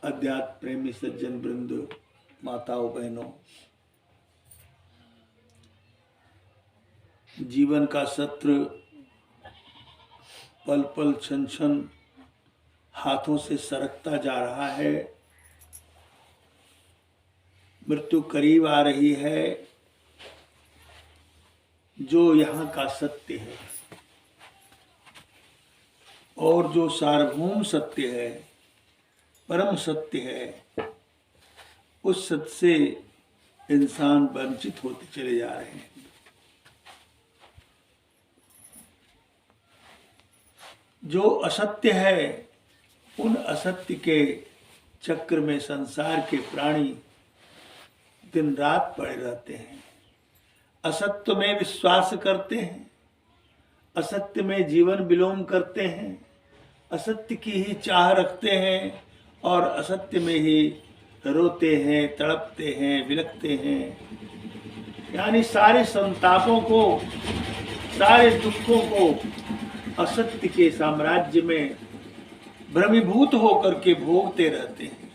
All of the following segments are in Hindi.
अध्यात्म प्रेमी सज्जन वृंद, माताओं बहनों, जीवन का सत्र पल पल क्षण क्षण हाथों से सरकता जा रहा है। मृत्यु करीब आ रही है। जो यहाँ का सत्य है और जो सार्वभौम सत्य है, परम सत्य है, उस सत्य से इंसान वंचित होते चले जा रहे हैं। जो असत्य है, उन असत्य के चक्र में संसार के प्राणी दिन रात पड़े रहते हैं। असत्य में विश्वास करते हैं, असत्य में जीवन विलोम करते हैं, असत्य की ही चाह रखते हैं और असत्य में ही रोते हैं, तड़पते हैं, विलखते हैं। यानी सारे संतापों को, सारे दुखों को असत्य के साम्राज्य में भ्रमीभूत होकर के भोगते रहते हैं।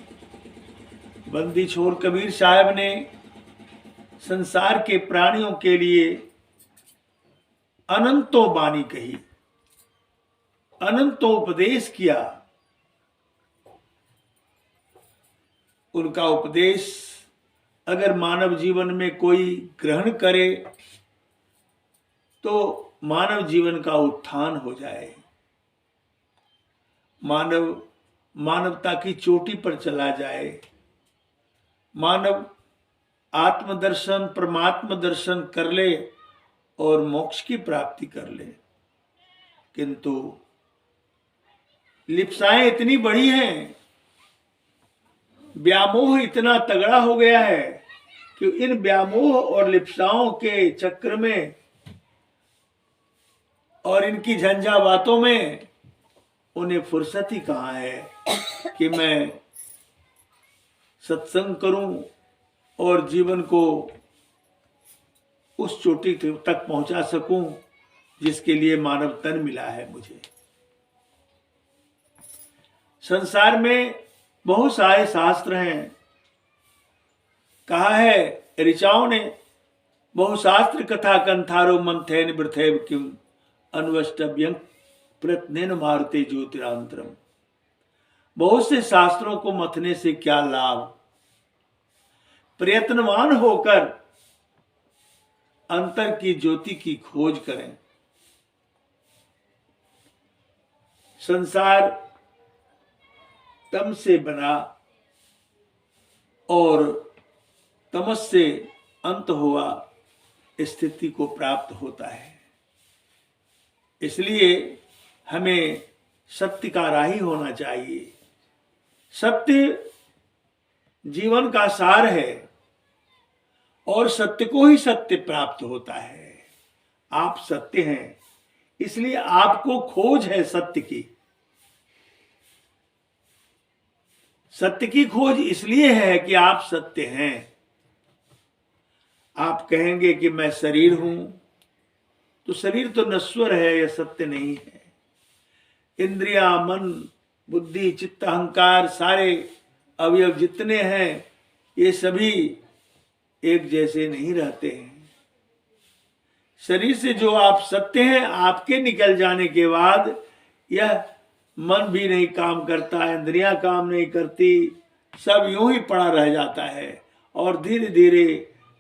बंदी छोर कबीर साहब ने संसार के प्राणियों के लिए अनंतों वाणी कही, अनंतों उपदेश किया। उनका उपदेश अगर मानव जीवन में कोई ग्रहण करे तो मानव जीवन का उत्थान हो जाए, मानव मानवता की चोटी पर चला जाए, मानव आत्मदर्शन, परमात्म दर्शन कर ले और मोक्ष की प्राप्ति कर ले। किंतु लिप्साएं इतनी बड़ी हैं, व्यामोह इतना तगड़ा हो गया है कि इन व्यामोह और लिप्साओं के चक्र में और इनकी झंझावातों में उन्हें फुर्सत ही कहाँ है कि मैं सत्संग करूं और जीवन को उस चोटी तक पहुंचा सकूं जिसके लिए मानव तन मिला है मुझे। संसार में बहुत सारे शास्त्र हैं। कहा है ऋचाओं ने, बहुशास्त्र कथा कंथारो मंथेन वृथैव किम अन्वष्टभ्यं प्रत्नेन मारुते ज्योतिरांतरम। बहुत से शास्त्रों को मथने से क्या लाभ, प्रयत्नवान होकर अंतर की ज्योति की खोज करें। संसार तम से बना और तमस से अंत हुआ स्थिति को प्राप्त होता है। इसलिए हमें सत्य का राही होना चाहिए। सत्य जीवन का सार है और सत्य को ही सत्य प्राप्त होता है। आप सत्य हैं, इसलिए आपको खोज है सत्य की। सत्य की खोज इसलिए है कि आप सत्य हैं। आप कहेंगे कि मैं शरीर हूं, तो शरीर तो नश्वर है, यह सत्य नहीं है। इंद्रिया, मन, बुद्धि, चित्त, अहंकार, सारे अवयव जितने हैं ये सभी एक जैसे नहीं रहते हैं। शरीर से जो आप सत्य हैं, आपके निकल जाने के बाद यह मन भी नहीं काम करता, इंद्रियां काम नहीं करती, सब यूं ही पड़ा रह जाता है और धीरे धीरे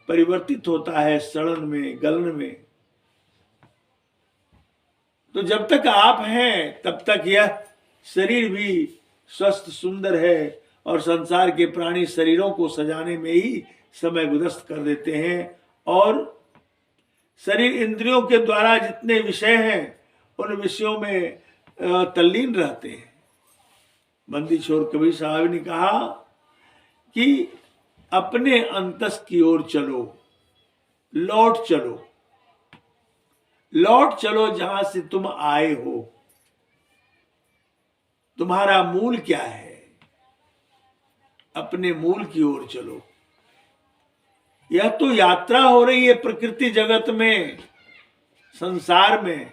परिवर्तित होता है सड़न में, गलन में। तो जब तक आप हैं तब तक यह शरीर भी स्वस्थ सुंदर है और संसार के प्राणी शरीरों को सजाने में ही समय गुदस्त कर देते हैं और शरीर इंद्रियों के द्वारा जितने विषय हैं उन विषयों में तल्लीन रहते हैं। बंदी छोर कबीर साहब ने कहा कि अपने अंतस की ओर चलो, लौट चलो, लौट चलो जहां से तुम आए हो। तुम्हारा मूल क्या है? अपने मूल की ओर चलो। यह तो यात्रा हो रही है प्रकृति जगत में, संसार में।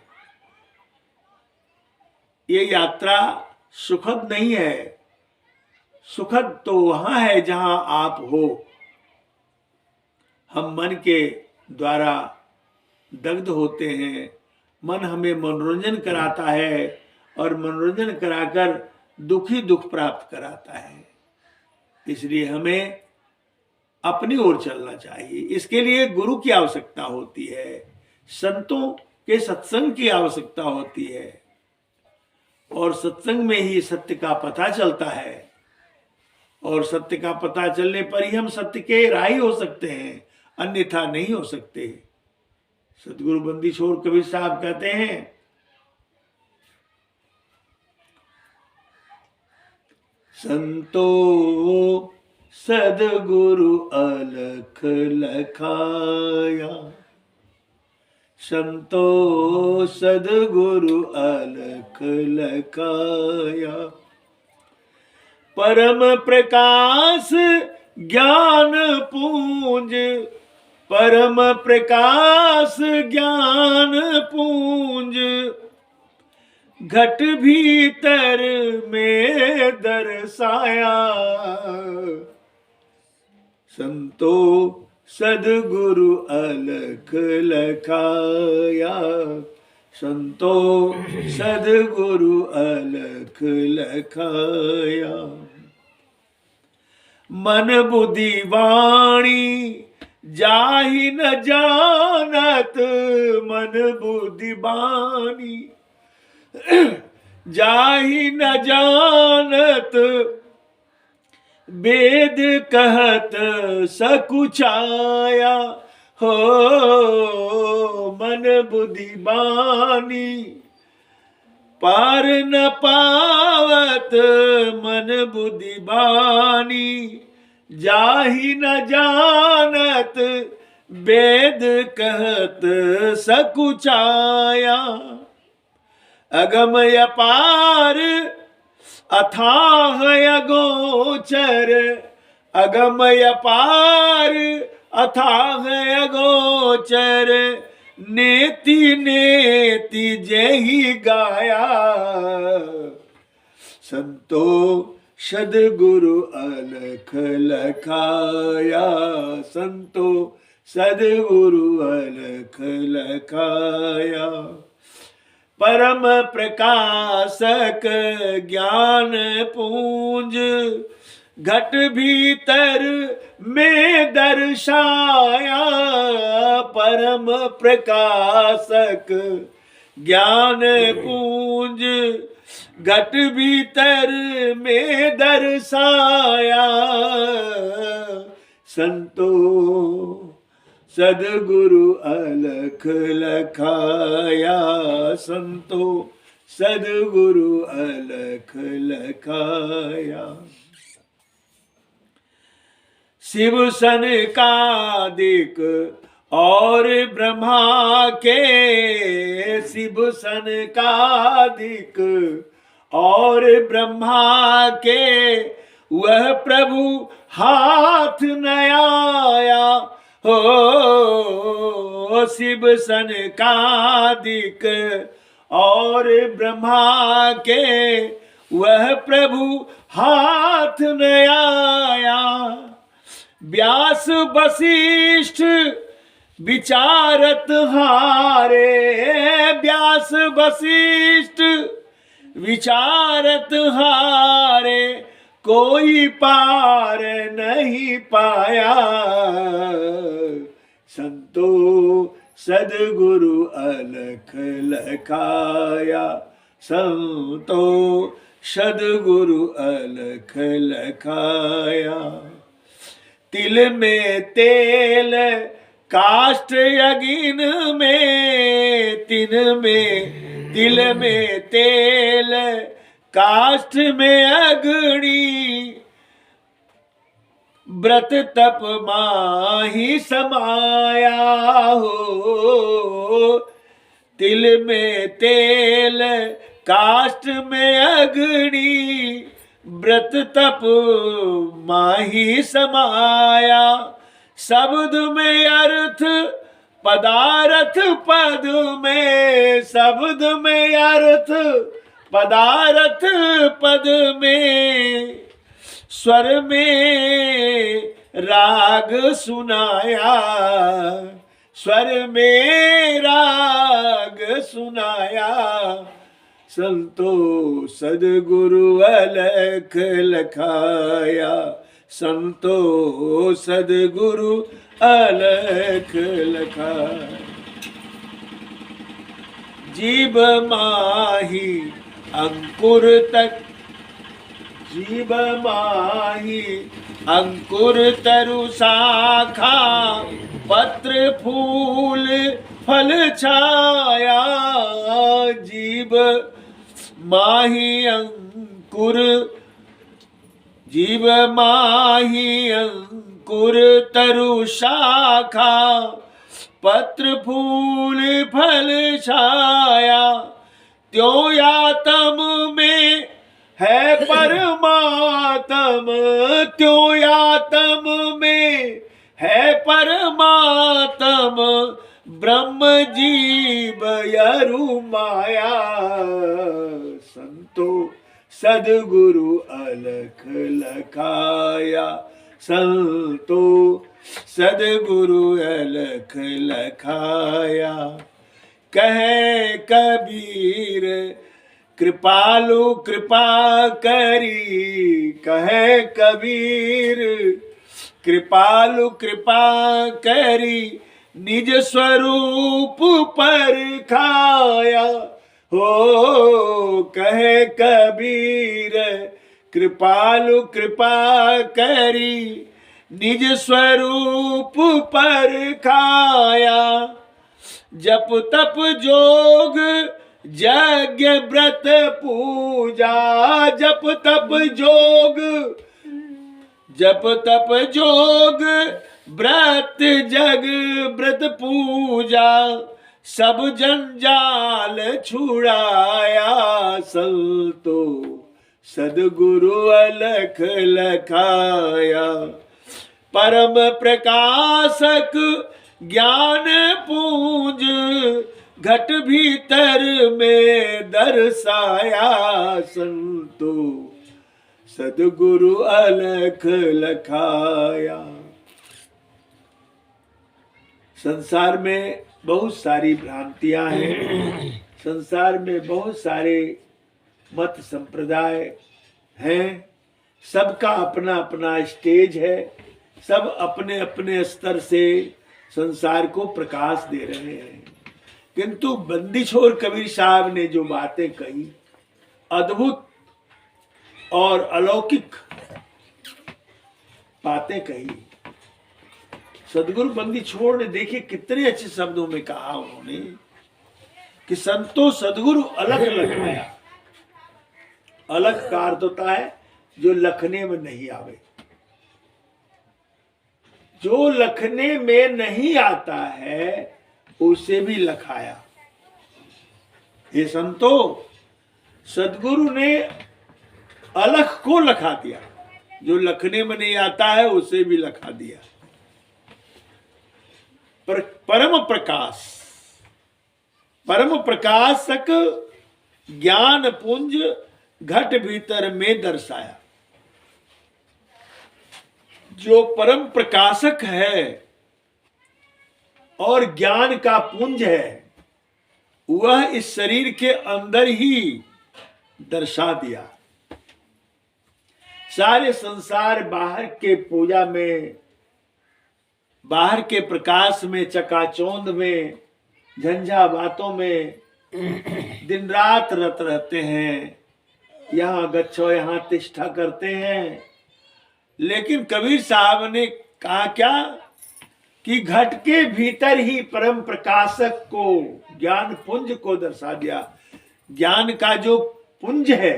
ये यात्रा सुखद नहीं है, सुखद तो वहां है जहां आप हो। हम मन के द्वारा दग्ध होते हैं, मन हमें मनोरंजन कराता है और मनोरंजन कराकर दुखी दुख प्राप्त कराता है। इसलिए हमें अपनी ओर चलना चाहिए। इसके लिए गुरु की आवश्यकता होती है, संतों के सत्संग की आवश्यकता होती है, और सत्संग में ही सत्य का पता चलता है, और सत्य का पता चलने पर ही हम सत्य के राही हो सकते हैं, अन्यथा नहीं हो सकते। सतगुरु बंदी छोड़ कबीर साहब कहते हैं, संतो सदगुरु अलख लखाया, संतो सदगुरु अलख लखाया, परम प्रकाश ज्ञान पूंज, परम प्रकाश ज्ञान पूंज, घट भीतर में दर्शाया, संतो सदगुरु अलख लखाया, संतो सदगुरु अलख लखाया। मन बुद्धि वाणी जाहि न जानत, मन बुद्धि वाणी जाहि न जानत, वेद कहत सकुचाया, हो मन बुद्धि वाणी पार न पावत, मन बुद्धि वाणी जाहि न जानत, वेद कहत सकुचाया। अगम अपार अथाह अगोचर, अगम अपार अथाह अगोचर, नेति नेति जेहि गाया, संतो सदगुरु अलख लखाया, संतो सदगुरु अलख लखाया। परम प्रकाशक ज्ञान पूंज, घट भीतर में दर्शाया, परम प्रकाशक ज्ञान पूंज, घट भीतर में दर्शाया, संतो सदगुरु अलख लखाया, संतो सदगुरु अलख लखाया। शिव सनकादिक और ब्रह्मा के, शिव सनकादिक और ब्रह्मा के, वह प्रभु हाथ न आया, हो शिव सनकादिक और ब्रह्मा के, वह प्रभु हाथ न आया। व्यास वशिष्ठ विचारत हारे, व्यास वशिष्ठ विचारत हारे, कोई पार नहीं पाया, संतो सदगुरु अलख लखाया, संतो सदगुरु अलख लखाया। तिल में तेल काष्ठ अगिन में, तिल में तेल काष्ठ में अग्नि, व्रत तप माही समाया, हो तिल में तेल काष्ठ में अग्नि, व्रत तप माही समाया। शब्द में अर्थ पदार्थ पद में, शब्द में अर्थ पदार्थ पद में, स्वर में राग सुनाया, स्वर में राग सुनाया। संतो सदगुरु अलख लखाया, संतो सदगुरु अलख लखाया। जीव माही अंकुर तक, जीव माही अंकुर तरु शाखा, पत्र फूल फल छाया। जीव माही अंकुर, जीव माही अंकुर तरु शाखा, पत्र फूल फल छाया। त्यों यातम में है परमात्म, त्यों यातम में है परमात्म। ब्रह्म जीव यरु माया, संतो सदगुरु अलख लखाया, संतो सदगुरु अलख लखाया। कहे कबीर कृपालु कृपा करी, कहे कबीर कृपालु कृपा करी। निज स्वरूप पर खाया, हो कहे कबीर कृपालु कृपा करी। निज स्वरूप पर खाया। जप तप जोग यज्ञ व्रत पूजा, जप तप जोग, जप तप जोग व्रत जग व्रत पूजा। सब जंजाल छुड़ाया, संतो सदगुरु अलख लखाया। परम प्रकाशक ज्ञान पूंज, घट भीतर में दर्शाया। संतो सदगुरु अलख लखाया। संसार में बहुत सारी भ्रांतियां हैं, संसार में बहुत सारे मत संप्रदाय हैं, सबका अपना अपना स्टेज है, सब अपने अपने स्तर से संसार को प्रकाश दे रहे हैं। किंतु बंदी छोर कबीर साहब ने जो बातें कही, अद्भुत और अलौकिक बातें कही। सदगुरु बंदी छोड़ ने देखिए कितने अच्छे शब्दों में कहा उन्होंने कि संतो सदगुरु अलग लखाया। अलग का अर्थ होता है जो लखने में नहीं आवे, जो लखने में नहीं आता है उसे भी लखाया। ये संतो सदगुरु ने अलख को लखा दिया, जो लखने में नहीं आता है उसे भी लखा दिया। पर परम प्रकाश, परम प्रकाशक ज्ञान पुंज घट भीतर में दर्शाया। जो परम प्रकाशक है और ज्ञान का पुंज है, वह इस शरीर के अंदर ही दर्शा दिया। सारे संसार बाहर के पूजा में, बाहर के प्रकाश में, चकाचौंध में, झंझा बातों में दिन रात रत रहते हैं, यहाँ गच्छो यहाँ तिष्ठा करते हैं। लेकिन कबीर साहब ने कहा क्या कि घट के भीतर ही परम प्रकाशक को, ज्ञान पुंज को दर्शा दिया। ज्ञान का जो पुंज है,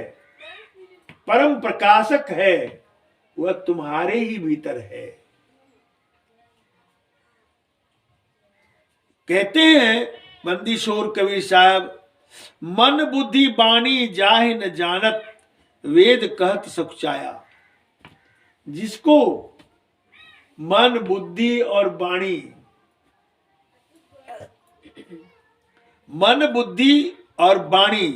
परम प्रकाशक है, वह तुम्हारे ही भीतर है। कहते हैं बंदी छोर कबीर साहब, मन बुद्धि बाणी जाहि न जानत, वेद कहत सकुचाया। जिसको मन बुद्धि और वाणी, मन बुद्धि और वाणी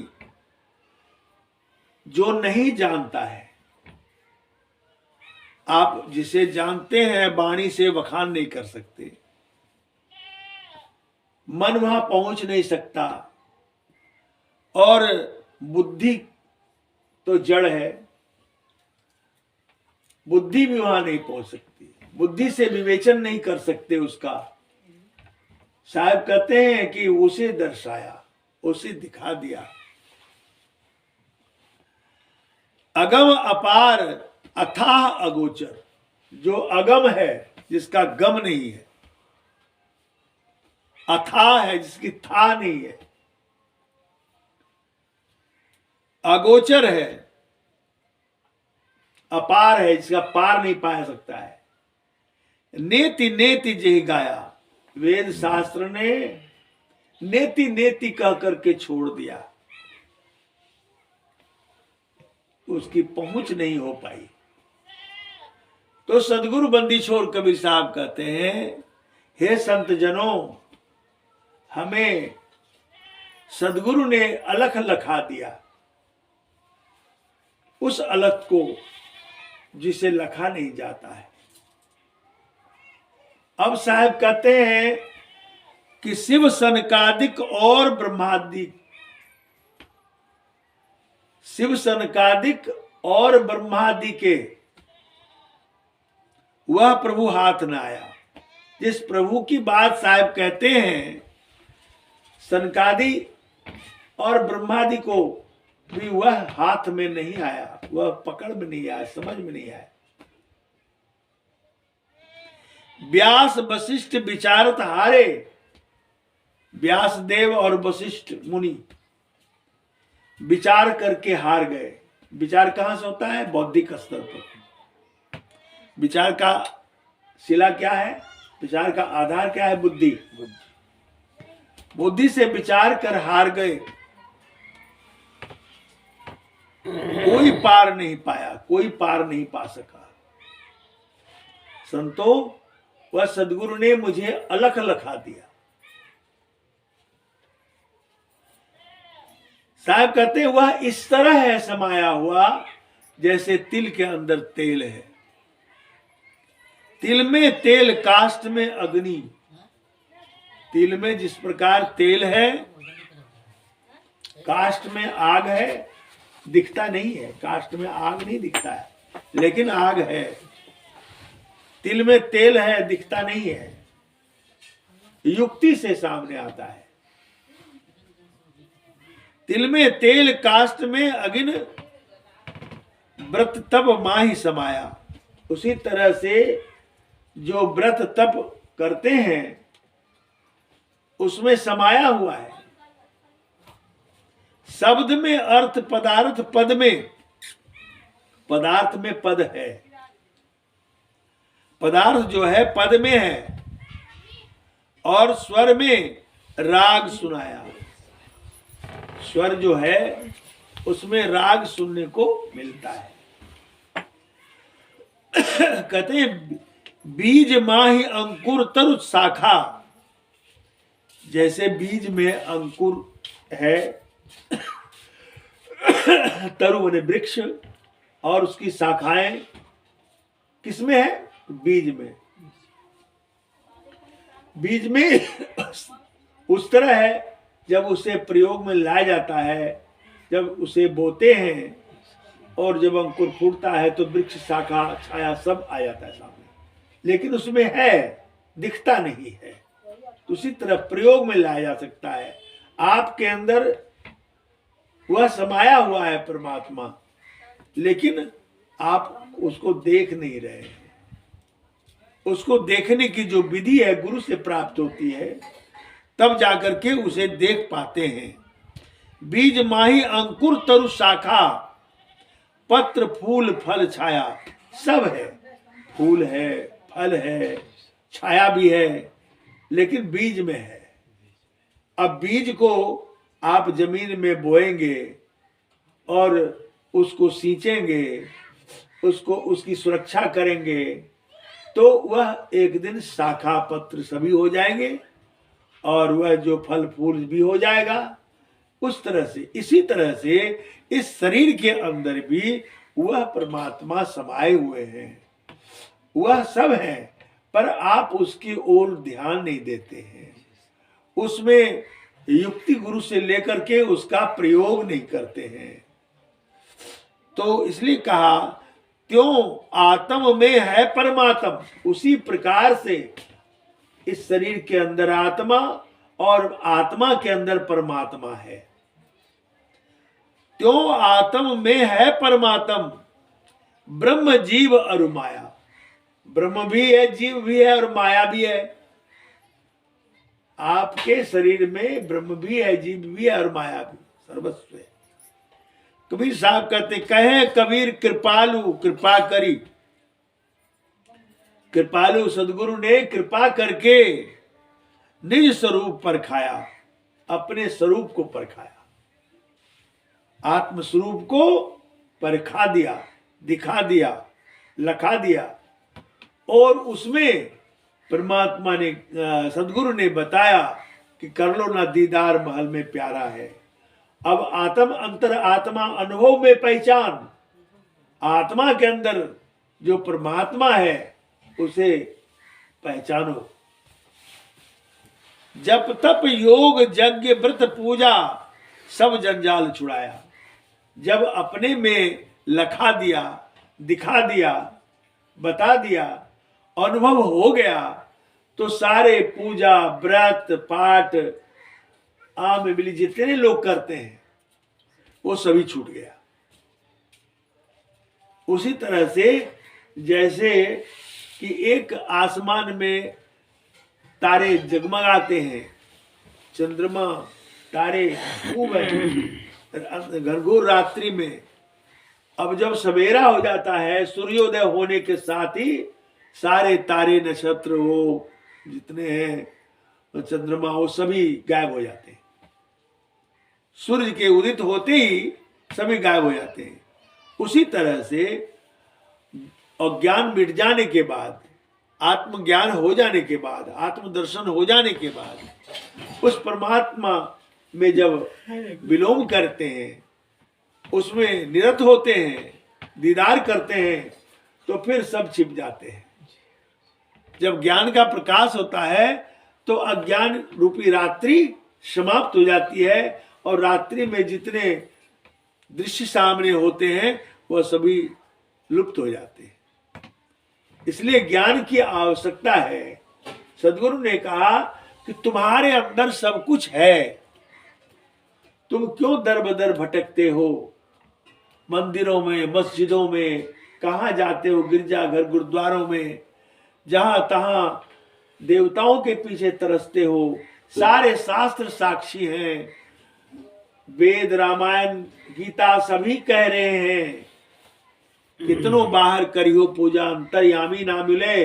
जो नहीं जानता है, आप जिसे जानते हैं वाणी से वखान नहीं कर सकते, मन वहां पहुंच नहीं सकता, और बुद्धि तो जड़ है, बुद्धि भी वहां नहीं पहुंच सकती, बुद्धि से विवेचन नहीं कर सकते उसका। साहब कहते हैं कि उसे दर्शाया, उसे दिखा दिया। अगम अपार अथाह अगोचर, जो अगम है जिसका गम नहीं है, अथाह है जिसकी था नहीं है, अगोचर है, अपार है जिसका पार नहीं पाया सकता है। नेति नेति जही गाया, वेद शास्त्र ने नेति नेति कह करके छोड़ दिया, उसकी पहुंच नहीं हो पाई। तो सदगुरु बंदी छोर कबीर साहब कहते हैं, हे संत जनों, हमें सदगुरु ने अलख लखा दिया, उस अलख को जिसे लखा नहीं जाता है। अब साहब कहते हैं कि शिव सनकादिक और ब्रह्मादिक, शिव सनकादिक और ब्रह्मादि के वह प्रभु हाथ न आया। जिस प्रभु की बात साहब कहते हैं, सनकादि और ब्रह्मादि को भी वह हाथ में नहीं आया, वह पकड़ में नहीं आया, समझ में नहीं आया। व्यास वशिष्ठ विचारत हारे, व्यास देव और वशिष्ठ मुनि विचार करके हार गए। विचार कहां से होता है? बौद्धिक स्तर पर। विचार का शिला क्या है? विचार का आधार क्या है? बुद्धि। बुद्धि से विचार कर हार गए, कोई पार नहीं पाया, कोई पार नहीं पा सका। संतो, वह सदगुरु ने मुझे अलख लखा दिया। साहब कहते हैं, वह इस तरह है समाया हुआ जैसे तिल के अंदर तेल है। तिल में तेल, काष्ठ में अग्नि। तिल में जिस प्रकार तेल है, काष्ठ में आग है, दिखता नहीं है। काष्ठ में आग नहीं दिखता है, लेकिन आग है। तिल में तेल है, दिखता नहीं है, युक्ति से सामने आता है। तिल में तेल, काष्ठ में अग्नि, व्रत तप माही समाया। उसी तरह से जो व्रत तप करते हैं उसमें समाया हुआ है। शब्द में अर्थ, पदार्थ पद में, पदार्थ में पद है, पदार्थ जो है पद में है, और स्वर में राग सुनाया। स्वर जो है उसमें राग सुनने को मिलता है। कहते हैं, बीज माही अंकुर तरु शाखा। जैसे बीज में अंकुर है, तरु माने वृक्ष, और उसकी शाखाएं किसमें है? बीज में। बीज में उस तरह है, जब उसे प्रयोग में लाया जाता है, जब उसे बोते हैं और जब अंकुर फूटता है तो वृक्ष, शाखा, छाया सब आ जाता है सामने, लेकिन उसमें है, दिखता नहीं है। तो उसी तरह प्रयोग में लाया जा सकता है। आपके अंदर वह समाया हुआ है परमात्मा, लेकिन आप उसको देख नहीं रहे हैं। उसको देखने की जो विधि है गुरु से प्राप्त होती है, तब जाकर के उसे देख पाते हैं। बीज माही अंकुर तरु शाखा, पत्र फूल फल छाया, सब है। फूल है, फल है, छाया भी है, लेकिन बीज में है। अब बीज को आप जमीन में बोएंगे और उसको सींचेंगे, उसको, उसकी सुरक्षा करेंगे, तो वह एक दिन शाखा पत्र सभी हो जाएंगे, और वह जो फल फूल भी हो जाएगा। उस तरह से, इसी तरह से इस शरीर के अंदर भी वह परमात्मा समाये हुए हैं। वह सब है, पर आप उसकी ओर ध्यान नहीं देते हैं, उसमें युक्ति गुरु से लेकर के उसका प्रयोग नहीं करते हैं। तो इसलिए कहा त्यों आत्म में है परमात्म, उसी प्रकार से इस शरीर के अंदर आत्मा और आत्मा के अंदर परमात्मा है। त्यों आत्म में है परमात्म, ब्रह्म जीव और माया। ब्रह्म भी है, जीव भी है और माया भी है। आपके शरीर में ब्रह्म भी है, जीव भी है और माया भी, सर्वस्व है। कबीर साहब कहते कहे कबीर कृपालु कृपा करी। कृपालु सदगुरु ने कृपा करके निज स्वरूप परखाया, अपने स्वरूप को परखाया, आत्म स्वरूप को परखा दिया, दिखा दिया, लखा दिया। और उसमें परमात्मा ने, सदगुरु ने बताया कि कर लो ना दीदार महल में प्यारा है। अब आत्म अंतर आत्मा अनुभव में पहचान, आत्मा के अंदर जो परमात्मा है उसे पहचानो। जप तप योग यज्ञ व्रत पूजा सब जंजाल छुड़ाया। जब अपने में लखा दिया, दिखा दिया, बता दिया, अनुभव हो गया, तो सारे पूजा व्रत पाठ आम मिली जितने लोग करते हैं वो सभी छूट गया। उसी तरह से जैसे कि एक आसमान में तारे जगमगाते हैं, चंद्रमा तारे खूब है घनघोर रात्रि में। अब जब सवेरा हो जाता है, सूर्योदय होने के साथ ही सारे तारे नक्षत्र वो जितने हैं चंद्रमा वो सभी गायब हो जाते हैं। सूर्य के उदित होते ही सभी गायब हो जाते हैं। उसी तरह से अज्ञान मिट जाने के बाद, आत्मज्ञान हो जाने के बाद, आत्मदर्शन हो जाने के बाद उस परमात्मा में जब विलोम करते हैं, उसमें निरत होते हैं, दीदार करते हैं, तो फिर सब छिप जाते हैं। जब ज्ञान का प्रकाश होता है तो अज्ञान रूपी रात्रि समाप्त हो जाती है और रात्रि में जितने दृश्य सामने होते हैं वह सभी लुप्त हो जाते हैं। इसलिए ज्ञान की आवश्यकता है। सदगुरु ने कहा कि तुम्हारे अंदर सब कुछ है, तुम क्यों दर बदर भटकते हो, मंदिरों में, मस्जिदों में, कहाँ जाते हो, गिरजाघर गुरुद्वारों में, जहां तहां देवताओं के पीछे तरसते हो। सारे शास्त्र साक्षी हैं, वेद रामायण गीता सभी कह रहे हैं कितनों बाहर करियो पूजा अंतर्यामी ना मिले।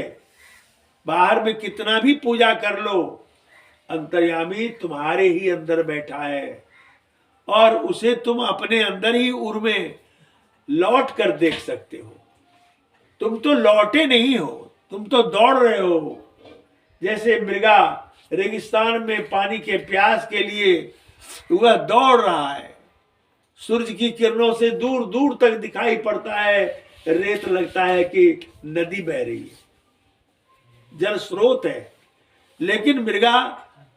बाहर में कितना भी पूजा कर लो, अंतर्यामी तुम्हारे ही अंदर बैठा है और उसे तुम अपने अंदर ही उर्मे लौट कर देख सकते हो। तुम तो लौटे नहीं हो, तुम तो दौड़ रहे हो। जैसे मृगा रेगिस्तान में पानी के प्यास के लिए वह दौड़ रहा है, सूरज की किरणों से दूर दूर तक दिखाई पड़ता है, रेत लगता है कि नदी बह रही है, जल स्रोत है, लेकिन मृगा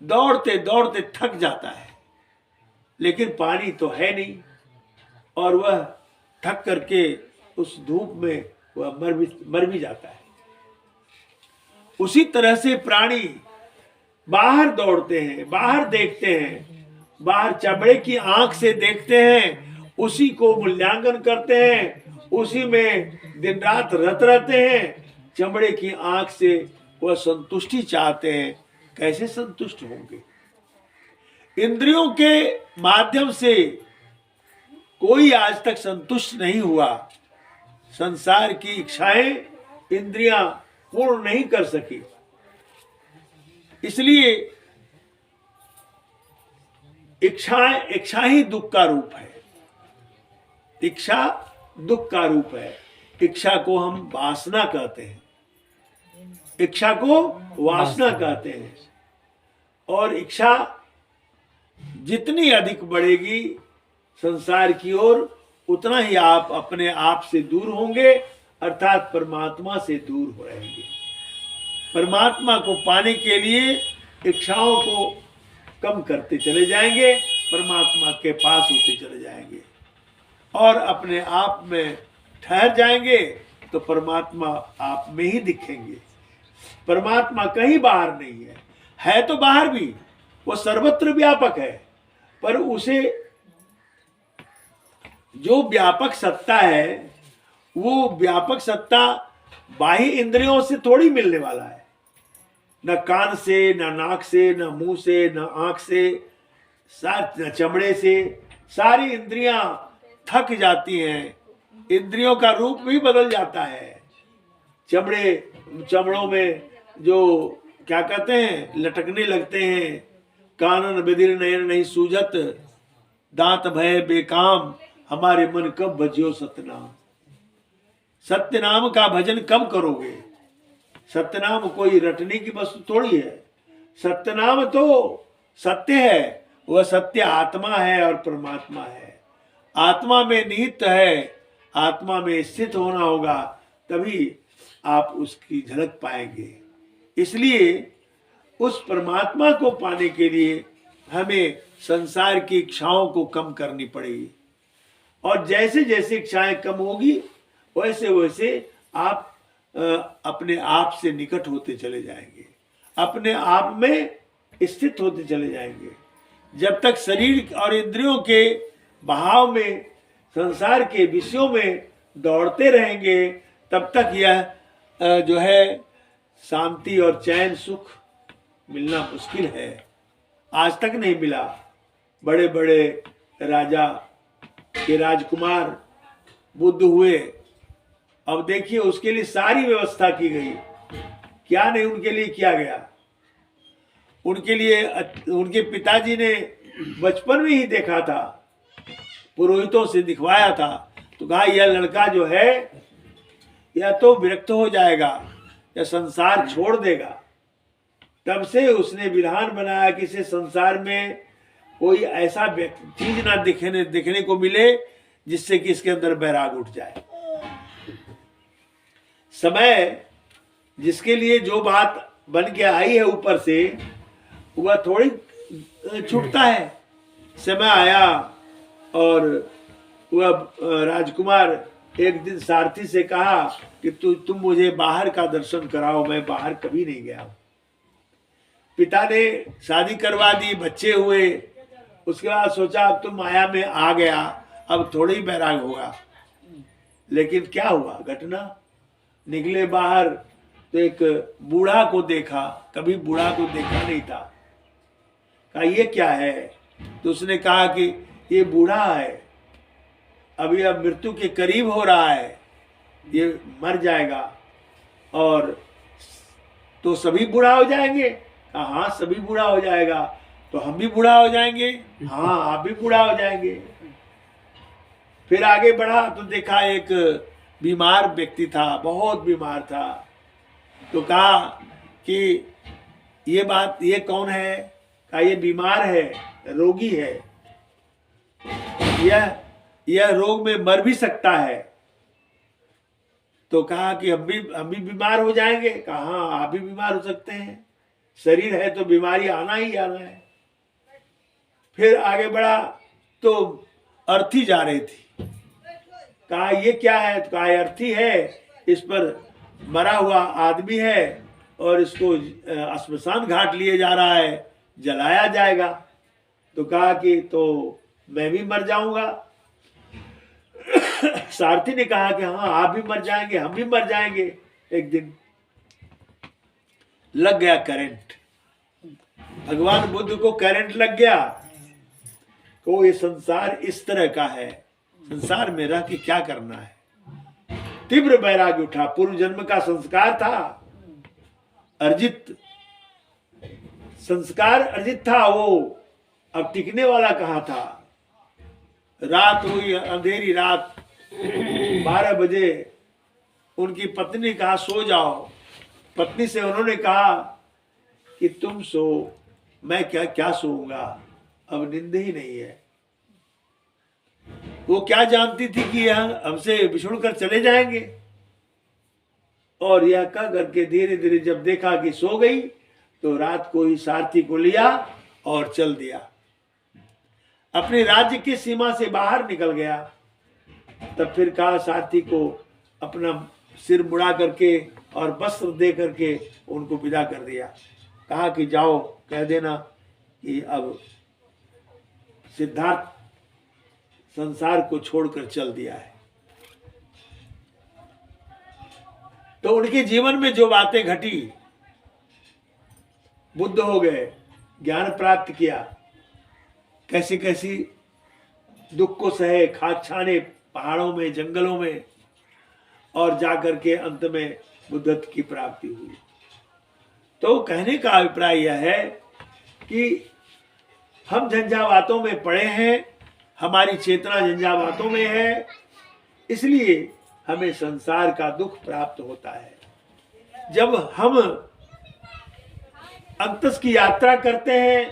दौड़ते दौड़ते थक जाता है, लेकिन पानी तो है नहीं और वह थक करके उस धूप में वह मर भी जाता है। उसी तरह से प्राणी बाहर दौड़ते हैं, बाहर देखते हैं, बाहर चमड़े की आंख से देखते हैं, उसी को मूल्यांकन करते हैं, उसी में दिन रात रत रहते हैं। चमड़े की आंख से वह संतुष्टि चाहते हैं, कैसे संतुष्ट होंगे? इंद्रियों के माध्यम से कोई आज तक संतुष्ट नहीं हुआ। संसार की इच्छाएं इंद्रियां पूर्ण नहीं कर सकी। इसलिए इच्छा ही दुख का रूप है। इच्छा दुख का रूप है। इच्छा को हम वासना कहते हैं, इच्छा को वासना कहते हैं। और इच्छा जितनी अधिक बढ़ेगी संसार की ओर, उतना ही आप अपने आप से दूर होंगे अर्थात परमात्मा से दूर हो रहेंगे। परमात्मा को पाने के लिए इच्छाओं को कम करते चले जाएंगे, परमात्मा के पास होते चले जाएंगे और अपने आप में ठहर जाएंगे तो परमात्मा आप में ही दिखेंगे। परमात्मा कहीं बाहर नहीं है तो बाहर भी, वो सर्वत्र व्यापक है, पर उसे जो व्यापक सत्ता है वो व्यापक सत्ता बाह्य इंद्रियों से थोड़ी मिलने वाला है। न कान से, न नाक से, न मुंह से, न आंख से, न चमड़े से। सारी इंद्रियां थक जाती हैं, इंद्रियों का रूप भी बदल जाता है। चमड़ों में जो क्या कहते हैं लटकने लगते हैं, कानन बदिर नयन नहीं सूझत, दांत भय बेकाम, हमारे मन कब भजियो सतनाम। सत्यनाम का भजन कब करोगे? सत्यनाम कोई रटने की वस्तु थोड़ी है। सत्यनाम तो सत्य है, वह सत्य आत्मा है और परमात्मा है। आत्मा में निहित है, आत्मा में स्थित होना होगा, तभी आप उसकी झलक पाएंगे। इसलिए उस परमात्मा को पाने के लिए हमें संसार की इच्छाओं को कम करनी पड़ेगी और जैसे जैसे इच्छाएं कम होगी वैसे वैसे आप अपने आप से निकट होते चले जाएंगे, अपने आप में स्थित होते चले जाएंगे। जब तक शरीर और इंद्रियों के बहाव में, संसार के विषयों में दौड़ते रहेंगे, तब तक यह जो है शांति और चैन सुख मिलना मुश्किल है। आज तक नहीं मिला। बड़े बड़े राजा के राजकुमार बुद्ध हुए, अब देखिए उसके लिए सारी व्यवस्था की गई, क्या नहीं उनके लिए किया गया। उनके लिए उनके पिताजी ने बचपन में ही देखा था, पुरोहितों से दिखवाया था, तो कहा यह लड़का जो है या तो विरक्त हो जाएगा या संसार छोड़ देगा। तब से उसने विधान बनाया कि इसे संसार में कोई ऐसा चीज ना दिखने को मिले जिससे कि इसके अंदर बैराग उठ जाए। समय जिसके लिए जो बात बन के आई है ऊपर से, वह थोड़ी छूटता है। समय आया और वह राजकुमार एक दिन सारथी से कहा कि तुम मुझे बाहर का दर्शन कराओ, मैं बाहर कभी नहीं गया हूं। पिता ने शादी करवा दी, बच्चे हुए, उसके बाद सोचा अब तो माया में आ गया, अब थोड़ी ही बैराग होगा। लेकिन क्या हुआ, घटना निकले बाहर तो एक बूढ़ा को देखा, कभी बूढ़ा को देखा नहीं था। कहा ये क्या है? तो उसने कहा कि ये बूढ़ा है, अभी अब मृत्यु के करीब हो रहा है, ये मर जाएगा। और तो सभी बूढ़ा हो जाएंगे? कहा हाँ सभी बूढ़ा हो जाएगा। तो हम भी बूढ़ा हो जाएंगे? हाँ आप भी बूढ़ा हो जाएंगे। फिर आगे बढ़ा तो देखा एक बीमार व्यक्ति था, बहुत बीमार था। तो कहा कि ये कौन है? कहा ये बीमार है, रोगी है, यह रोग में मर भी सकता है। तो कहा कि हम भी बीमार हो जाएंगे? कहा हाँ आप भी बीमार हो सकते हैं, शरीर है तो बीमारी आना ही आना है। फिर आगे बढ़ा तो अर्थी जा रही थी। कहा ये क्या है? तो कहा अर्थी है, इस पर मरा हुआ आदमी है और इसको श्मशान घाट लिए जा रहा है, जलाया जाएगा। तो कहा कि तो मैं भी मर जाऊंगा। सारथी ने कहा कि हाँ आप भी मर जाएंगे, हम भी मर जाएंगे एक दिन। लग गया करंट, भगवान बुद्ध को करंट लग गया। तो ये संसार इस तरह का है, संसार में रह के क्या करना है। तीव्र वैराग्य उठा, पूर्व जन्म का संस्कार था, अर्जित संस्कार अर्जित था, वो अब टिकने वाला कहाँ था। रात हुई, अंधेरी रात, 12 बजे उनकी पत्नी कहा सो जाओ। पत्नी से उन्होंने कहा कि तुम सो, मैं क्या सोऊंगा, अब नींद ही नहीं है। वो क्या जानती थी कि यह हमसे बिछुड़ कर चले जाएंगे। और यह कह करके धीरे धीरे जब देखा कि सो गई तो रात को ही सारथी को लिया और चल दिया, अपने राज्य की सीमा से बाहर निकल गया। तब फिर कहा सारथी को अपना सिर मुड़ा करके और वस्त्र दे करके उनको विदा कर दिया। कहा कि जाओ कह देना कि अब सिद्धार्थ संसार को छोड़कर चल दिया है। तो उनके जीवन में जो बातें घटी, बुद्ध हो गए, ज्ञान प्राप्त किया, कैसी कैसी दुख को सहे, खाक छाने पहाड़ों में, जंगलों में, और जाकर के अंत में बुद्धत्व की प्राप्ति हुई। तो कहने का अभिप्राय यह है कि हम झंझावातों में पड़े हैं, हमारी चेतना झंझावातों में है, इसलिए हमें संसार का दुख प्राप्त होता है। जब हम अंतस की यात्रा करते हैं,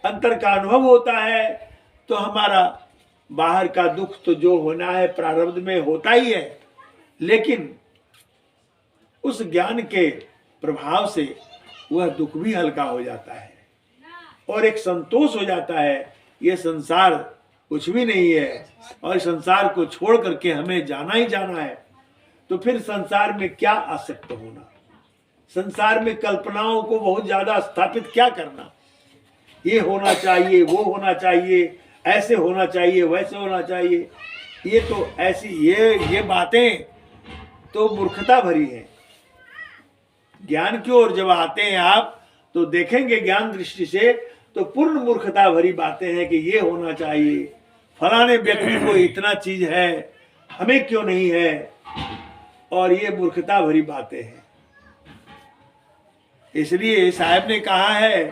अंतर का अनुभव होता है, तो हमारा बाहर का दुख तो जो होना है प्रारब्ध में होता ही है, लेकिन उस ज्ञान के प्रभाव से वह दुख भी हल्का हो जाता है और एक संतोष हो जाता है, ये संसार कुछ भी नहीं है और संसार को छोड़ करके हमें जाना ही जाना है। तो फिर संसार में क्या आसक्त होना, संसार में कल्पनाओं को बहुत ज्यादा स्थापित क्या करना, ये होना चाहिए, वो होना चाहिए, ऐसे होना चाहिए, वैसे होना चाहिए, ये तो ऐसी ये बातें तो मूर्खता भरी है। ज्ञान की ओर जब आते हैं आप तो देखेंगे ज्ञान दृष्टि से तो पूर्ण मूर्खता भरी बातें हैं कि ये होना चाहिए, फलाने व्यक्ति को इतना चीज है, हमें क्यों नहीं है, और ये मूर्खता भरी बातें हैं। इसलिए साहब ने कहा है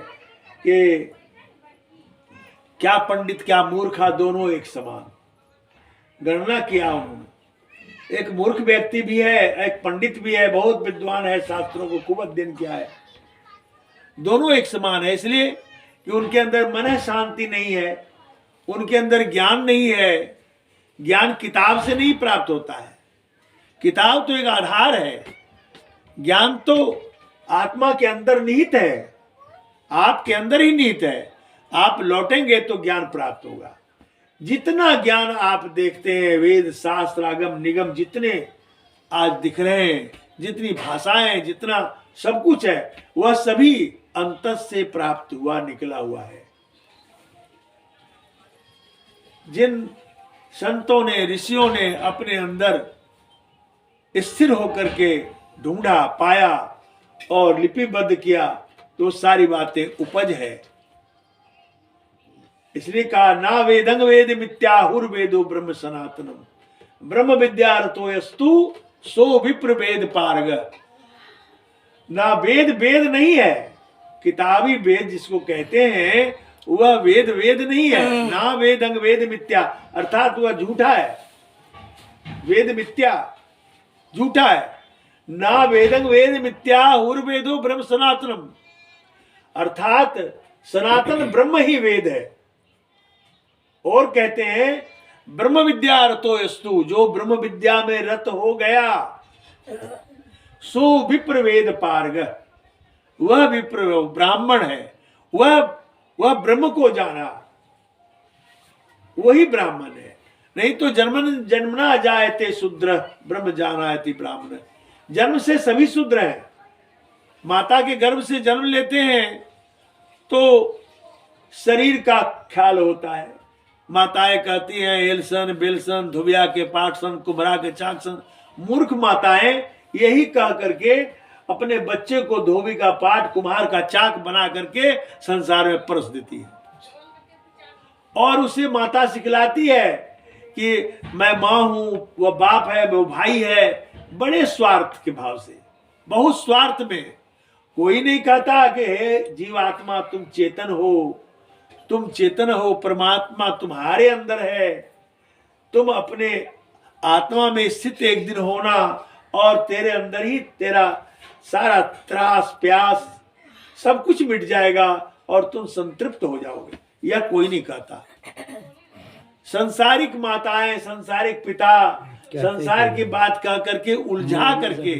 कि क्या पंडित क्या मूर्खा दोनों एक समान, गणना किया उन्होंने। एक मूर्ख व्यक्ति भी है, एक पंडित भी है, बहुत विद्वान है, शास्त्रों को खूब अध्ययन किया है, दोनों एक समान है। इसलिए कि उनके अंदर मन शांति नहीं है, उनके अंदर ज्ञान नहीं है। ज्ञान किताब से नहीं प्राप्त होता है, किताब तो एक आधार है, ज्ञान तो आत्मा के अंदर निहित है, आपके अंदर ही निहित है। आप लौटेंगे तो ज्ञान प्राप्त होगा। जितना ज्ञान आप देखते हैं, वेद शास्त्र आगम निगम जितने आज दिख रहे हैं, जितनी भाषाएं, जितना सब कुछ है, वह सभी अंतस से प्राप्त हुआ, निकला हुआ है। जिन संतों ने, ऋषियों ने अपने अंदर स्थिर होकर के ढूंढा, पाया और लिपिबद्ध किया, तो सारी बातें उपज है। इसलिए कहा ना वेदंग वेद मिथ्याहुर वेदो ब्रह्म सनातनम ब्रह्म विद्यार्थोयस्तु सो विप्र वेद पारग। ना वेद वेद नहीं है, किताबी वेद जिसको कहते हैं वह वेद वेद नहीं है। ना वेदंग वेद मिथ्या, अर्थात वह झूठा है, वेद मिथ्या झूठा है। ना वेदंग वेद मिथ्या हुर वेदो ब्रह्म सनातनम, अर्थात सनातन ब्रह्म ही वेद है। और कहते हैं ब्रह्म विद्या रतो यस्तु, जो ब्रह्म विद्या में रत हो गया सो विप्र वेद पारग, वह विप्र ब्राह्मण है, वह ब्रह्म को जाना, वही ब्राह्मण है। नहीं तो जन्मना जायते शूद्र ब्रह्म जानायति ब्राह्मण, जन्म से सभी शूद्र हैं। माता के गर्भ से जन्म लेते हैं तो शरीर का ख्याल होता है। माताएं कहती हैं एलसन बेलसन धुबिया के पाठसन कुम्हरा के चाकसन। मूर्ख माताएं यही कह करके अपने बच्चे को धोबी का पाठ कुम्हार का चाक बना करके संसार में परस देती है और उसे माता सिखलाती है कि मैं माँ हूं, वह बाप है, वो भाई है, बड़े स्वार्थ के भाव से, बहुत स्वार्थ में। कोई नहीं कहता कि हे जीवात्मा तुम चेतन हो, तुम चेतन हो, परमात्मा तुम्हारे अंदर है, तुम अपने आत्मा में स्थित एक दिन होना और तेरे अंदर ही तेरा सारा त्रास प्यास सब कुछ मिट जाएगा और तुम संतृप्त हो जाओगे। यह कोई नहीं कहता। संसारिक माताएं, संसारिक पिता संसार की बात कह करके उलझा करके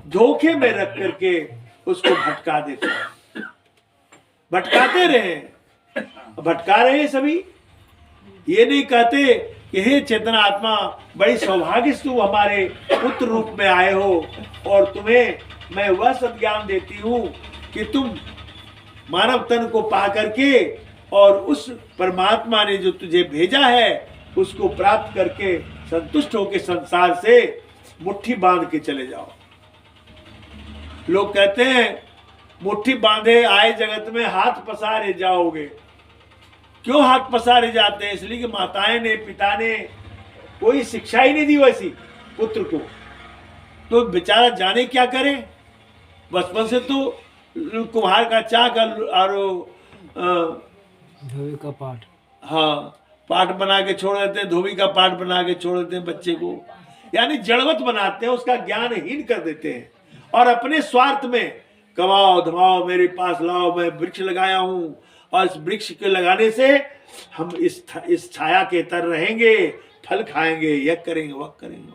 धोखे में रख करके उसको भटका देते हैं, भटकाते रहे, भटका रहे हैं सभी। ये नहीं कहते कि हे चेतना आत्मा, बड़ी सौभाग्य से तुम हमारे पुत्र रूप में आए हो और तुम्हें मैं वह सद्ज्ञान देती हूं कि तुम मानव तन को पा करके और उस परमात्मा ने जो तुझे भेजा है उसको प्राप्त करके संतुष्ट होकर संसार से मुट्ठी बांध के चले जाओ। लोग कहते हैं मुट्ठी बांधे आए जगत में हाथ पसारे जाओगे। क्यों हाथ पसारे जाते हैं? इसलिए कि माताएं ने, पिता ने कोई शिक्षा ही नहीं दी वैसी पुत्र को, तो बेचारा जाने क्या करे। बचपन से तो कुम्हार का चाक और धोबी का पाठ, हाँ, पाठ बना के छोड़ देते हैं, धोबी का पाठ बना के छोड़ देते हैं बच्चे को, यानी जड़वत बनाते हैं, उसका ज्ञान हीन कर देते हैं और अपने स्वार्थ में कमाओ धमाओ, मेरे पास लाओ, मैं वृक्ष लगाया हूं और इस वृक्ष के लगाने से हम इस छाया के तर रहेंगे, फल खाएंगे, यह करेंगे वह करेंगे।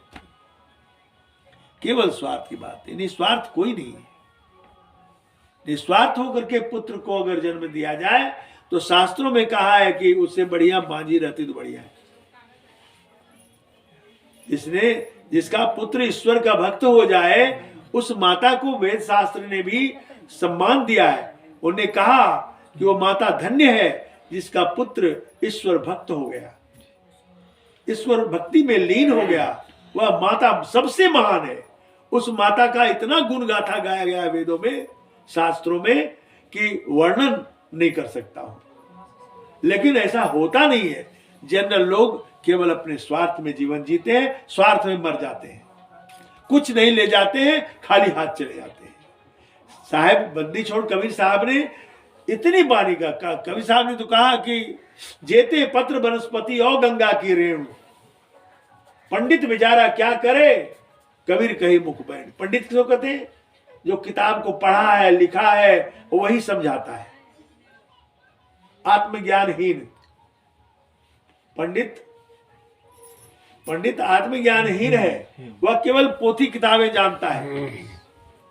केवल स्वार्थ की बात है, निस्वार्थ कोई नहीं है। निस्वार्थ होकर के पुत्र को अगर जन्म दिया जाए तो शास्त्रों में कहा है कि उससे बढ़िया बांझी रहती तो बढ़िया है। जिसका पुत्र ईश्वर का भक्त हो जाए उस माता को वेद शास्त्र ने भी सम्मान दिया है। उन्होंने कहा कि वो माता धन्य है जिसका पुत्र ईश्वर भक्त हो गया, ईश्वर भक्ति में लीन हो गया, वह माता सबसे महान है। उस माता का इतना गुण गाथा गाया गया है वेदों में, शास्त्रों में, कि वर्णन नहीं कर सकता हूं। लेकिन ऐसा होता नहीं है। जनरल लोग केवल अपने स्वार्थ में जीवन जीते हैं, स्वार्थ में मर जाते हैं, कुछ नहीं ले जाते हैं, खाली हाथ चले जाते हैं। साहब बंदी छोड़ कबीर साहब ने इतनी बानी का कबीर साहब ने तो कहा कि जेते पत्र वनस्पति और गंगा की रेणु, पंडित बेचारा क्या करे, कबीर कही मुख बैठ। पंडित किसको कहते हैं? जो किताब को पढ़ा है, लिखा है, वही समझाता है। आत्मज्ञानहीन पंडित आत्मज्ञानहीन है। वह केवल पोथी किताबें जानता है,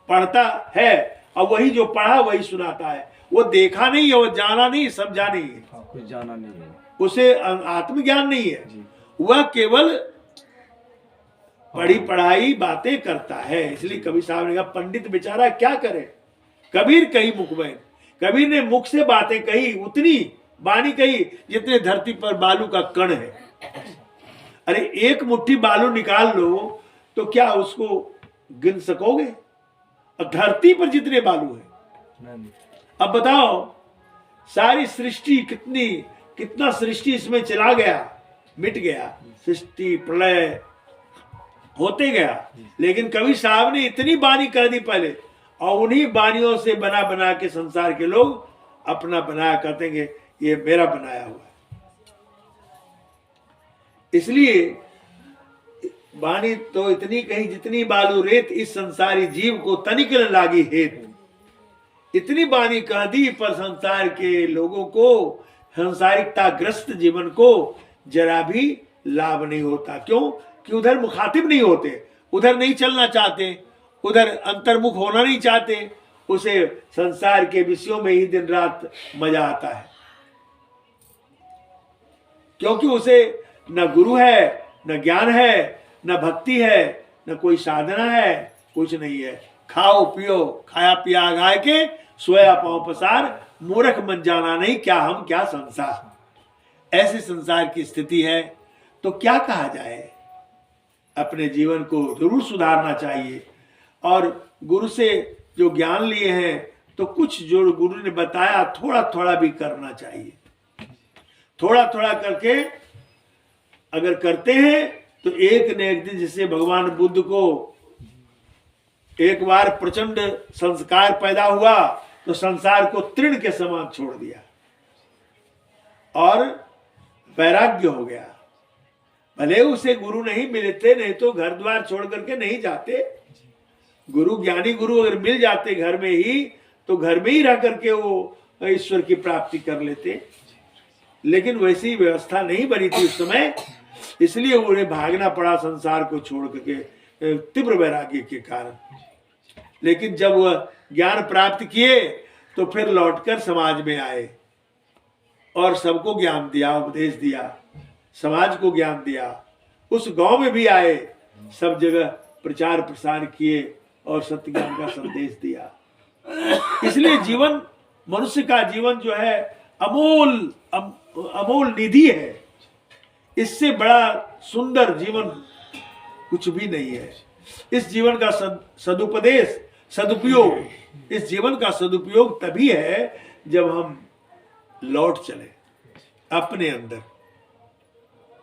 पढ़ता है और वही जो पढ़ा वही सुनाता है। वो देखा नहीं है, वो जाना नहीं, समझा नहीं है, कुछ जाना नहीं है, उसे आत्मज्ञान नहीं है। वह केवल पढ़ी पढ़ाई बातें करता है। इसलिए कबीर साहब ने कहा पंडित बेचारा क्या करे। कबीर कही मुख बैन, कबीर ने मुख से बातें कही, उतनी बानी कही जितने धरती पर बालू का कण है। अरे एक मुट्ठी बालू निकाल लो तो क्या उसको गिन सकोगे? अब धरती पर जितने बालू है, अब बताओ सारी सृष्टि कितना सृष्टि इसमें चला गया, मिट गया, सृष्टि प्रलय होते गया। लेकिन कबीर साहब ने इतनी बानी कह दी पहले, और उन्हीं बानियों से बना बना के संसार के लोग अपना बनाया करते हैं, ये मेरा बनाया हुआ है। इसलिए बानी तो इतनी कही जितनी बालू रेत, इस संसारी जीव को तनिक न लागी हेत। इतनी बानी कह दी पर संसार के लोगों को, संसारिकता ग्रस्त जीवन को जरा भी लाभ नहीं होता। क्यों? कि उधर मुखातिब नहीं होते, उधर नहीं चलना चाहते, उधर अंतर्मुख होना नहीं चाहते। उसे संसार के विषयों में ही दिन रात मजा आता है, क्योंकि उसे न गुरु है, न ज्ञान है, न भक्ति है, न कोई साधना है, कुछ नहीं है। खाओ पियो, खाया पिया गाय के, सोया पांव पसार, मूर्ख मन जाना नहीं क्या हम क्या संसार। ऐसे संसार की स्थिति है। तो क्या कहा जाए? अपने जीवन को जरूर सुधारना चाहिए और गुरु से जो ज्ञान लिए हैं तो कुछ जो गुरु ने बताया थोड़ा थोड़ा भी करना चाहिए। थोड़ा थोड़ा करके अगर करते हैं तो एक न एक दिन, जैसे भगवान बुद्ध को एक बार प्रचंड संस्कार पैदा हुआ तो संसार को तृण के समान छोड़ दिया और वैराग्य हो गया। भले उसे गुरु नहीं मिले थे, नहीं तो घर द्वार छोड़ करके नहीं जाते। गुरु, ज्ञानी गुरु अगर मिल जाते घर में ही तो घर में ही रह करके वो ईश्वर की प्राप्ति कर लेते। लेकिन वैसी व्यवस्था नहीं बनी थी उस समय, इसलिए उन्हें भागना पड़ा संसार को छोड़ करके तीव्र वैराग्य के कारण। लेकिन जब वह ज्ञान प्राप्त किए तो फिर लौटकर समाज में आए और सबको ज्ञान दिया, उपदेश दिया, समाज को ज्ञान दिया। उस गांव में भी आए, सब जगह प्रचार प्रसार किए और सत्य ज्ञान का संदेश दिया। इसलिए जीवन, मनुष्य का जीवन जो है अमूल निधि है। इससे बड़ा सुंदर जीवन कुछ भी नहीं है। इस जीवन का सदुपदेश, सदुपयोग, इस जीवन का सदुपयोग तभी है जब हम लौट चले अपने अंदर।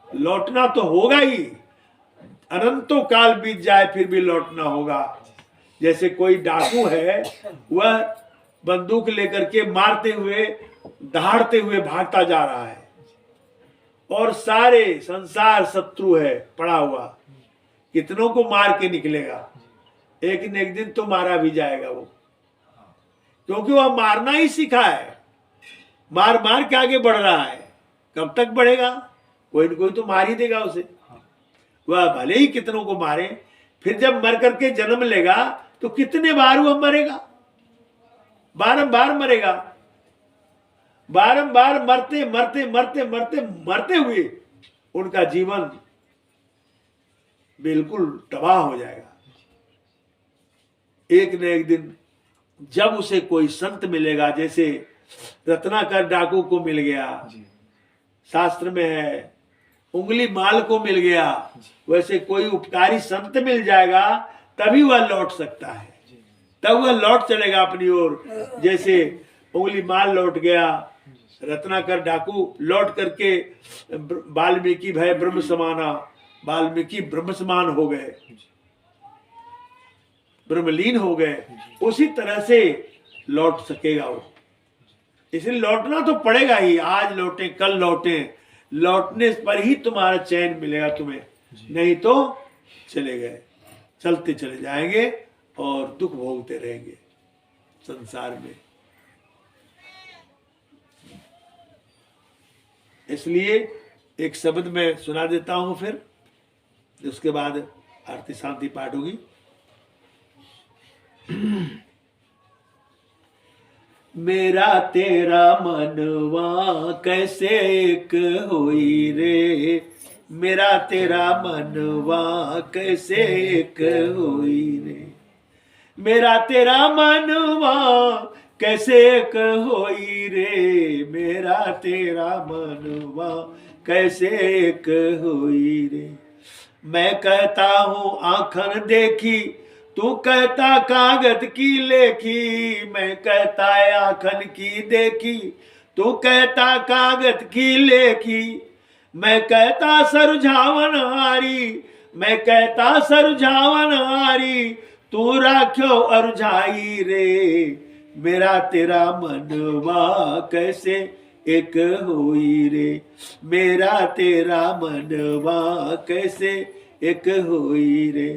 लौटना तो होगा ही, अनंतों काल बीत जाए फिर भी लौटना होगा। जैसे कोई डाकू है, वह बंदूक लेकर के मारते हुए, दहाड़ते हुए भागता जा रहा है और सारे संसार शत्रु है पड़ा हुआ, कितनों को मार के निकलेगा। एक न एक दिन तो मारा भी जाएगा वो, क्योंकि वह मारना ही सीखा है, मार मार के आगे बढ़ रहा है। कब तक बढ़ेगा? कोई न कोई तो मार ही देगा उसे। वह भले ही कितनों को मारे, फिर जब मर करके जन्म लेगा तो कितने बार वह मरेगा? बारंबार मरेगा। बारंबार मरते मरते मरते मरते मरते हुए उनका जीवन बिल्कुल तबाह हो जाएगा। एक न एक दिन जब उसे कोई संत मिलेगा, जैसे रत्नाकर डाकू को मिल गया, शास्त्र में है, उंगली माल को मिल गया, वैसे कोई उपकारी संत मिल जाएगा तभी वह लौट सकता है। तब वह लौट चलेगा अपनी ओर। जैसे उंगली माल लौट गया, रत्नाकर डाकू लौट करके वाल्मीकि भय ब्रह्म समाना, वाल्मीकि ब्रह्म समान हो गए, ब्रह्मलीन हो गए। उसी तरह से लौट सकेगा वो। इसलिए लौटना तो पड़ेगा ही। आज लौटे, कल लौटे, लौटने पर ही तुम्हारा चैन मिलेगा तुम्हें, नहीं तो चले गए, चलते चले जाएंगे और दुख भोगते रहेंगे संसार में। इसलिए एक शब्द में सुना देता हूं, फिर उसके बाद आरती शांति पाठ होगी। मेरा तेरा मनवा कैसे एक होई रे, मेरा तेरा मनवा कैसे एक होई रे, मेरा तेरा मनवा कैसे एक होई रे, मेरा तेरा मनवा कैसे एक होई रे। मैं कहता हूँ आँखन देखी, तू कहता कागज की लेखी, मैं कहता आँखन की देखी, तू कहता कागज की लेखी, मैं कहता सरझावन हारी, मैं कहता सरझावन हारी, तू राख्यो अरझाई रे, मेरा तेरा मनवा कैसे एक होई रे, मेरा तेरा मनवा कैसे एक होई रे।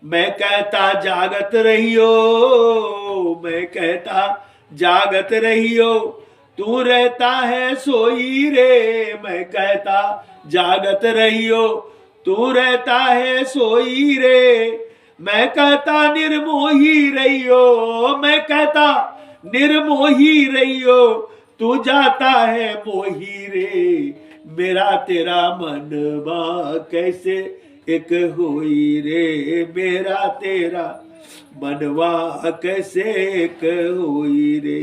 मैं कहता जागत रहियो, मैं कहता जागत रहियो, तू रहता है सोई रे, मैं कहता जागत रहियो, तू रहता है सोई रे, मैं कहता निर्मोही रहियो, मैं कहता निर्मोही रहियो, तू जाता है मोही रे, मेरा तेरा मनवा कैसे एक होई रे, मेरा तेरा मनवा कैसे एक होई रे।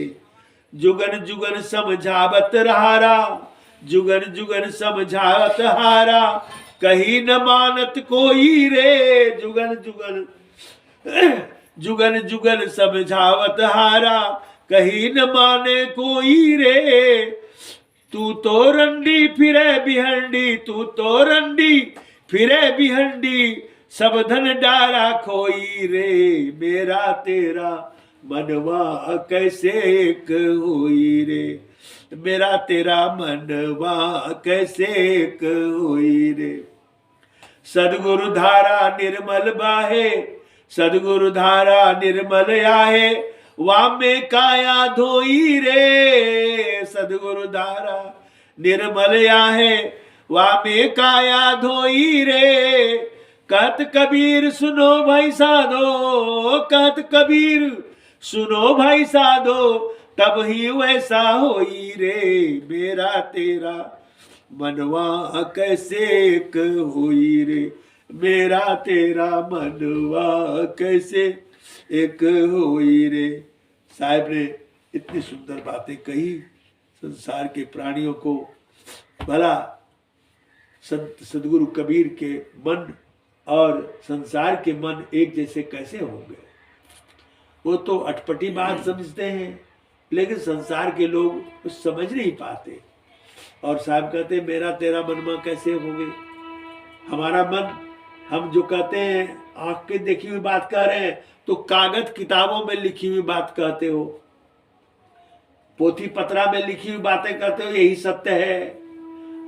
जुगन जुगन समझावत रहारा, जुगन जुगन समझावत हारा, कहीं न मानत कोई रे, जुगन जुगन जुगन जुगन समझावत हारा, कहीं न माने कोई रे, तू तो रंडी फिरे बिहंडी, तू तो रंडी फिरे बिहंडी, सब धन डारा खोई रे, मेरा तेरा मनवा कैसे एक होई रे, मेरा तेरा मनवा कैसे एक होई रे। सदगुरु धारा निर्मल बाहे, सदगुरु धारा निर्मल आहे, वामे काया धोई रे, सदगुरु धारा निर्मल आहे, वामे काया धोई रे, कहत कबीर सुनो भाई साधो, कहत कबीर सुनो भाई साधो, तब ही वैसा होई रे मेरा तेरा मनवा कैसे एक होई रे, मेरा तेरा मनवा कैसे एक होई रे। साहब ने इतनी सुंदर बातें कही, संसार के प्राणियों को भला संत सदगुरु कबीर के मन और संसार के मन एक जैसे कैसे होंगे। वो तो अटपटी बात समझते हैं, लेकिन संसार के लोग कुछ समझ नहीं पाते। और साहब कहते मेरा तेरा मनमा कैसे होंगे। हमारा मन, हम जो कहते हैं आंख के देखी हुई बात कह रहे हैं, तो कागज किताबों में लिखी हुई बात कहते हो, पोथी पत्रा में लिखी हुई बातें कहते हो यही सत्य है।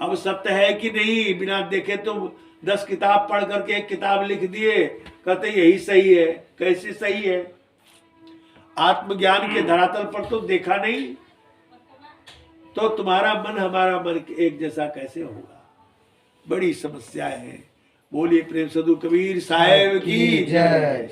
अब सत्य है कि नहीं बिना देखे तुम 10 किताब पढ़ करके एक किताब लिख दिए, कहते यही सही है। कैसे सही है? आत्मज्ञान के धरातल पर तो देखा नहीं, तो तुम्हारा मन हमारा मन एक जैसा कैसे होगा। बड़ी समस्याएं हैं। बोलिए प्रेम सदगुरु कबीर साहेब की जय।